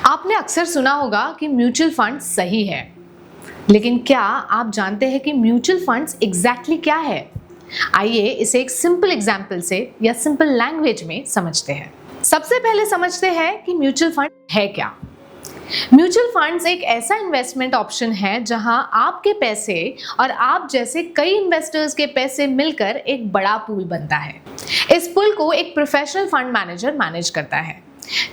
आपने अक्सर सुना होगा कि म्यूचुअल फंड सही है, लेकिन क्या आप जानते हैं कि म्यूचुअल फंड्स एग्जैक्टली क्या है? आइए इसे एक सिंपल एग्जाम्पल से या सिंपल लैंग्वेज में समझते हैं। सबसे पहले समझते हैं कि म्यूचुअल फंड है क्या। म्यूचुअल फंड्स एक ऐसा इन्वेस्टमेंट ऑप्शन है जहां आपके पैसे और आप जैसे कई इन्वेस्टर्स के पैसे मिलकर एक बड़ा पूल बनता है। इस पूल को एक प्रोफेशनल फंड मैनेजर मैनेज करता है,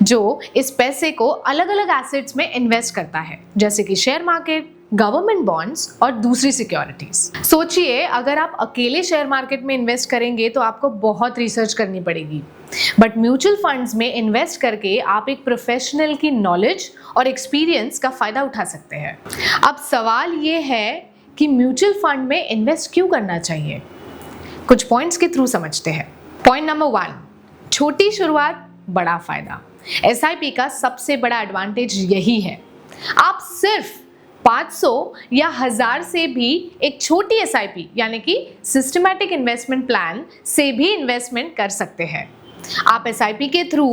जो इस पैसे को अलग अलग एसेट्स में इन्वेस्ट करता है, जैसे कि शेयर मार्केट, गवर्नमेंट बॉन्ड्स और दूसरी सिक्योरिटीज। सोचिए, अगर आप अकेले शेयर मार्केट में इन्वेस्ट करेंगे तो आपको बहुत रिसर्च करनी पड़ेगी, बट म्यूचुअल फंड्स में इन्वेस्ट करके आप एक प्रोफेशनल की नॉलेज और एक्सपीरियंस का फायदा उठा सकते हैं। अब सवाल ये है कि म्यूचुअल फंड में इन्वेस्ट क्यों करना चाहिए। कुछ पॉइंट्स के थ्रू समझते हैं। पॉइंट नंबर 1, छोटी शुरुआत बड़ा फायदा। एसआईपी का सबसे बड़ा एडवांटेज यही है। आप सिर्फ 500 या 1000 से भी एक छोटी एसआईपी यानी कि सिस्टमैटिक इन्वेस्टमेंट प्लान से भी इन्वेस्टमेंट कर सकते हैं। आप एसआईपी के थ्रू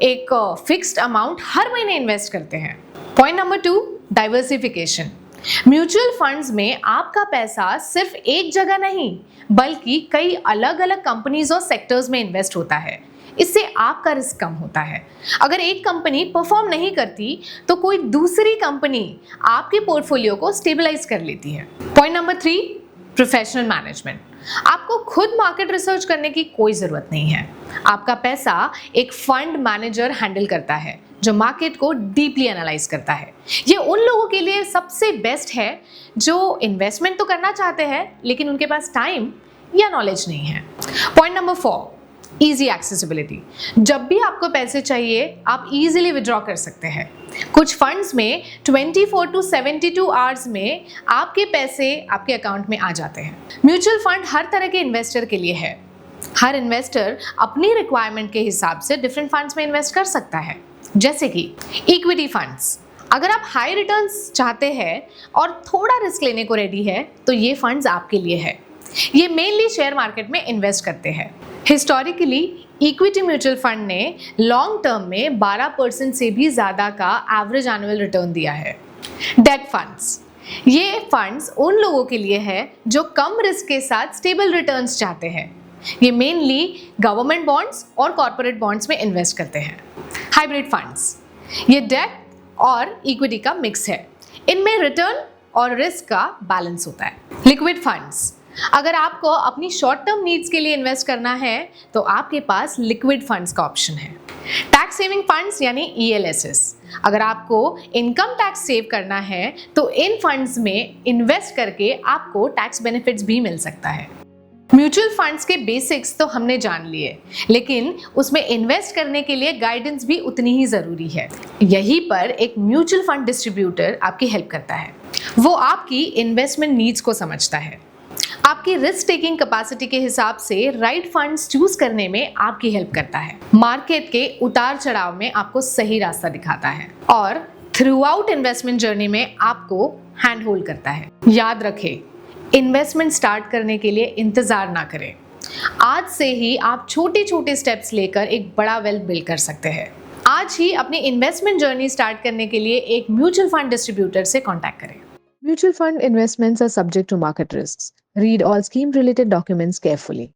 एक फिक्स्ड अमाउंट हर महीने इन्वेस्ट करते हैं। Point number 2, diversification. Mutual funds में आपका पैसा सिर्फ एक जगह नहीं बल्कि कई अलग अलग कंपनीज और सेक्टर्स में इन्वेस्ट होता है। इससे आपका रिस्क कम होता है। अगर एक कंपनी परफॉर्म नहीं करती तो कोई दूसरी कंपनी आपके पोर्टफोलियो को स्टेबलाइज कर लेती है। Point number 3, professional management. आपको खुद मार्केट रिसर्च करने की कोई जरूरत नहीं है। आपका पैसा एक फंड मैनेजर हैंडल करता है जो मार्केट को डीपली एनालाइज करता है। ये उन लोगों के लिए सबसे बेस्ट है जो इन्वेस्टमेंट तो करना चाहते हैं लेकिन उनके पास टाइम या नॉलेज नहीं है। Point number 4, easy accessibility. जब भी आपको पैसे चाहिए आप इजीली विड्रॉ कर सकते हैं। कुछ फंड्स में 24 टू 72 आवर्स में आपके पैसे आपके अकाउंट में आ जाते हैं। म्यूचुअल फंड हर तरह के इन्वेस्टर के लिए है। हर इन्वेस्टर अपनी रिक्वायरमेंट के हिसाब से डिफरेंट फंड्स में इन्वेस्ट कर सकता है, जैसे कि इक्विटी फंड्स। अगर आप हाई रिटर्न्स चाहते हैं और थोड़ा रिस्क लेने को रेडी है तो ये फंड्स आपके लिए है। ये मेनली शेयर मार्केट में इन्वेस्ट करते हैं। हिस्टोरिकली इक्विटी म्यूचुअल फंड ने लॉन्ग टर्म में 12% से भी ज़्यादा का एवरेज एनुअल रिटर्न दिया है। डेट फंड्स, ये फंड्स उन लोगों के लिए है जो कम रिस्क के साथ स्टेबल रिटर्न्स चाहते हैं। ये मेनली गवर्नमेंट बॉन्ड्स और कॉर्पोरेट बॉन्ड्स में इन्वेस्ट करते हैं। हाइब्रिड फंड्स, ये डेट और इक्विटी का मिक्स है। इनमें रिटर्न और रिस्क का बैलेंस होता है। लिक्विड फंड्स, अगर आपको अपनी शॉर्ट टर्म नीड्स के लिए इन्वेस्ट करना है तो आपके पास लिक्विड फंड्स का ऑप्शन है। टैक्स सेविंग फंड्स यानी ELSS, अगर आपको इनकम टैक्स सेव करना है तो इन फंड्स में इन्वेस्ट करके आपको टैक्स बेनिफिट्स भी मिल सकता है। म्यूचुअल फंड्स के बेसिक्स तो हमने जान लिए, लेकिन उसमें इन्वेस्ट करने के लिए गाइडेंस भी उतनी ही जरूरी है। यहीं पर एक म्यूचुअल फंड डिस्ट्रीब्यूटर आपकी हेल्प करता है। वो आपकी इन्वेस्टमेंट नीड्स को समझता है, आपकी रिस्क टेकिंग कैपेसिटी के हिसाब से राइट फंड्स चूज करने में आपकी हेल्प करता है, मार्केट के उतार चढ़ाव में आपको सही रास्ता दिखाता है और थ्रू आउट इन्वेस्टमेंट जर्नी में आपको हैंड होल्ड करता है। याद रखें, इन्वेस्टमेंट स्टार्ट करने के लिए इंतजार ना करें। आज से ही आप छोटे छोटे स्टेप्स लेकर एक बड़ा वेल्थ बिल्ड कर सकते हैं। आज ही अपनी इन्वेस्टमेंट जर्नी स्टार्ट करने के लिए एक म्यूचुअल फंड डिस्ट्रीब्यूटर से कॉन्टैक्ट करें। Mutual fund investments are subject to market risks. Read all scheme related documents carefully.